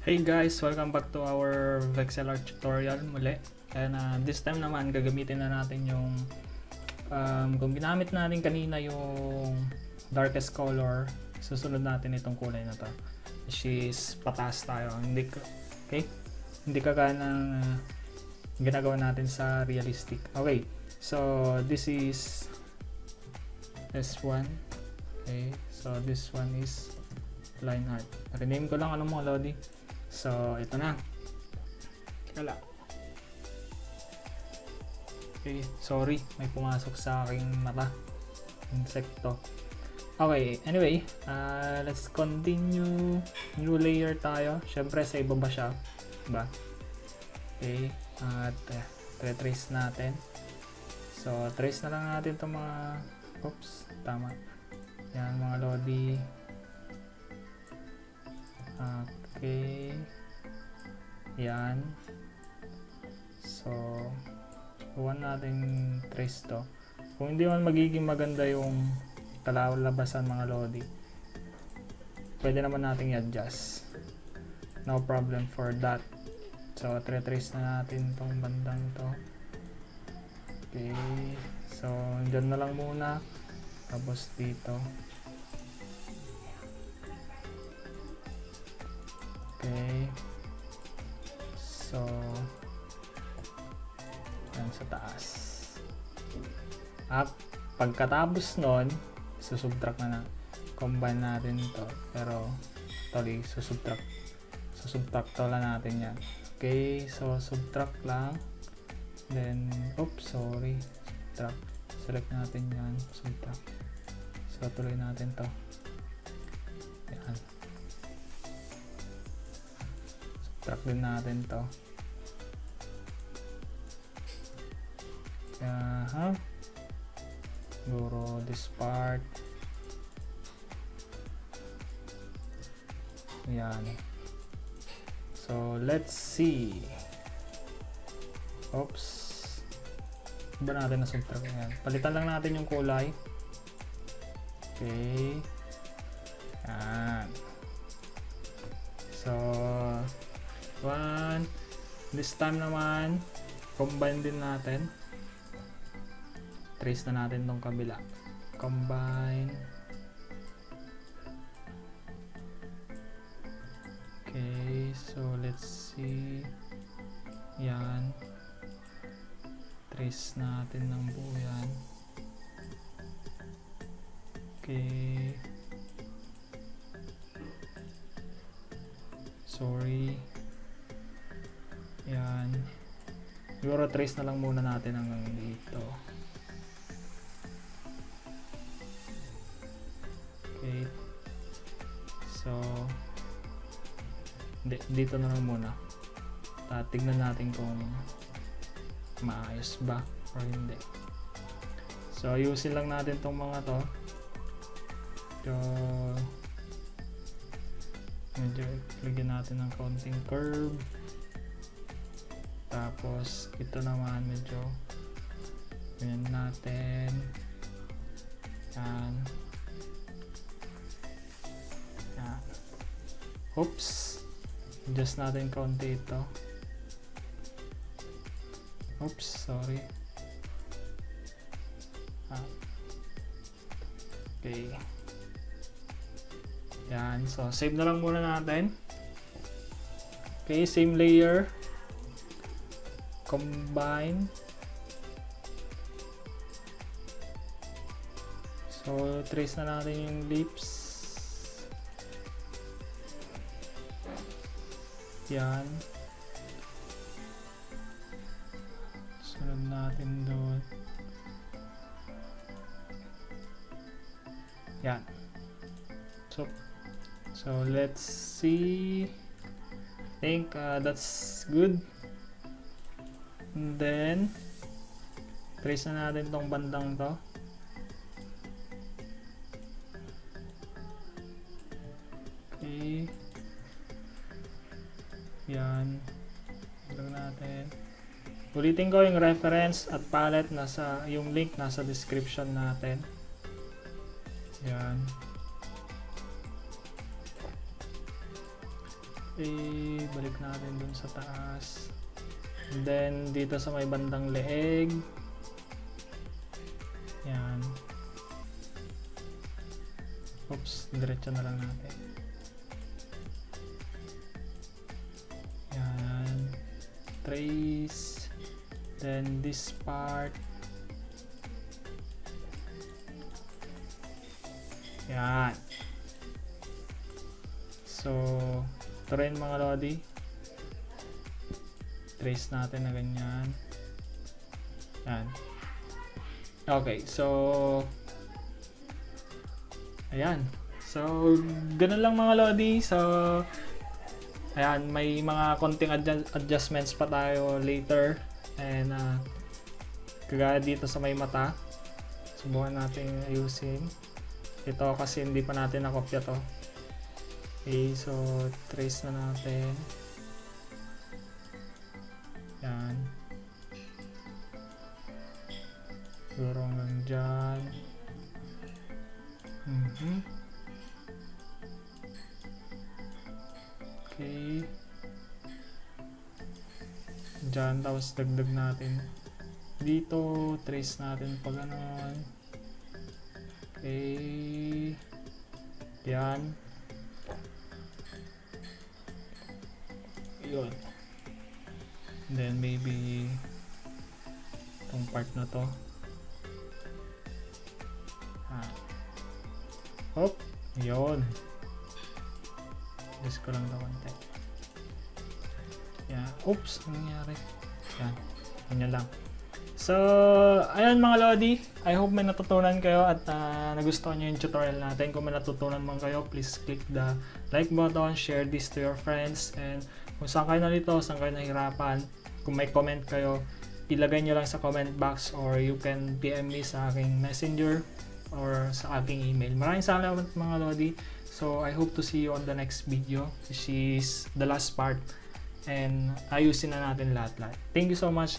Hey guys, welcome back to our Vexel art tutorial muli. And this time naman gagamitin na natin yung kung ginamit natin kanina yung darkest color, susunod natin itong kulay na to, which is pataas tayo. Hindi kagaya ng ginagawa natin sa realistic. Okay, so this is S1. Okay, so this one is line art. Rename ko lang mga lodi. So, ito na. Kala. Okay, sorry. May pumasok sa aking mata. Insekto. Okay, anyway. Let's continue. New layer tayo. Siyempre, sa ibaba siya. Diba? Okay. At, trace natin. So, trace na lang natin itong mga... Oops. Tama. Yan, mga lodi. Okay. Yan. So, huwag natin trace to. Kung hindi man magiging maganda yung kalalabasan mga lodi, pwede naman natin i-adjust. No problem for that. So, trace na natin tong bandang to. Okay. So, dyan na lang muna. Tapos dito. Okay. So, yan sa taas. At pagkatapos nun, susubtract na combine natin ito. Pero, actually, susubtract lang natin yan. Okay, so subtract lang. Then, oops, sorry. Subtract. Select natin yan. Subtract. So, tuloy natin to. Yan. Subtract din natin to. Siguro this part. Yan. So, let's see. Oops. Ba natin na subtract yan. Palitan lang natin yung kulay. Okay. Yan. So, this time naman, combine din natin. Trace na natin tong kabila. Combine. Okay, so let's see. Yan. Trace natin ng buo yan. Okay. Sorry. Yan. Siguro trace na lang muna natin hanggang dito. Okay. So, dito na lang muna. Tignan natin kung maayos ba or hindi. So, ayusin lang natin tong mga to. So, medyo lagyan natin ng counting curve. Tapos, ito naman medyo ganyan natin. Yan. Yan. Oops. Adjust natin kaunti ito. Oops, sorry. Okay. Yan. So, save na lang muna natin. Okay, same layer. Combine. So, trace na natin yung lips. Yan. Sunod natin doon. Yan. So let's see. I think that's good. And then, trace na natin tong bandang to. Okay. Yan. Ito natin. Ulitin ko yung reference at palette, yung link nasa description natin. Yan. Balik natin dun sa taas. And then, dito sa may bandang leeg. Yan. Oops, diretso na lang natin. Yan. Trace. Then, this part. Yan. So, ito rin mga lodi. Trace natin na ganyan. Yan. Okay, so ayan. So, ganun lang mga lodi. So, ayan, may mga konting adjustments pa tayo later. And, kagaya dito sa may mata. Subukan natin ayusin. Ito kasi hindi pa natin nakopya to. Okay, so trace na natin. Yan. Siguro hanggang dyan. Okay. Dyan, tapos dagdag natin. Dito, trace natin pa ganon. Okay. Yan. Yun. And then maybe itong part na to. Hop. Yun. Guess ko lang ito konti. Yan. Oops. Ano nangyari? Yan. Ganyan lang. So, ayan mga lodi. I hope may natutunan kayo at nagustuhan nyo yung tutorial natin. Kung may natutunan man kayo, please click the like button, share this to your friends, and kung saan kayo nalito, saan kayo nahirapan, kung may comment kayo, ilagay nyo lang sa comment box or you can PM me sa aking messenger or sa aking email. Maraming salamat mga lodi. So, I hope to see you on the next video, which is the last part, and ayusin na natin lahat-lahat. Thank you so much.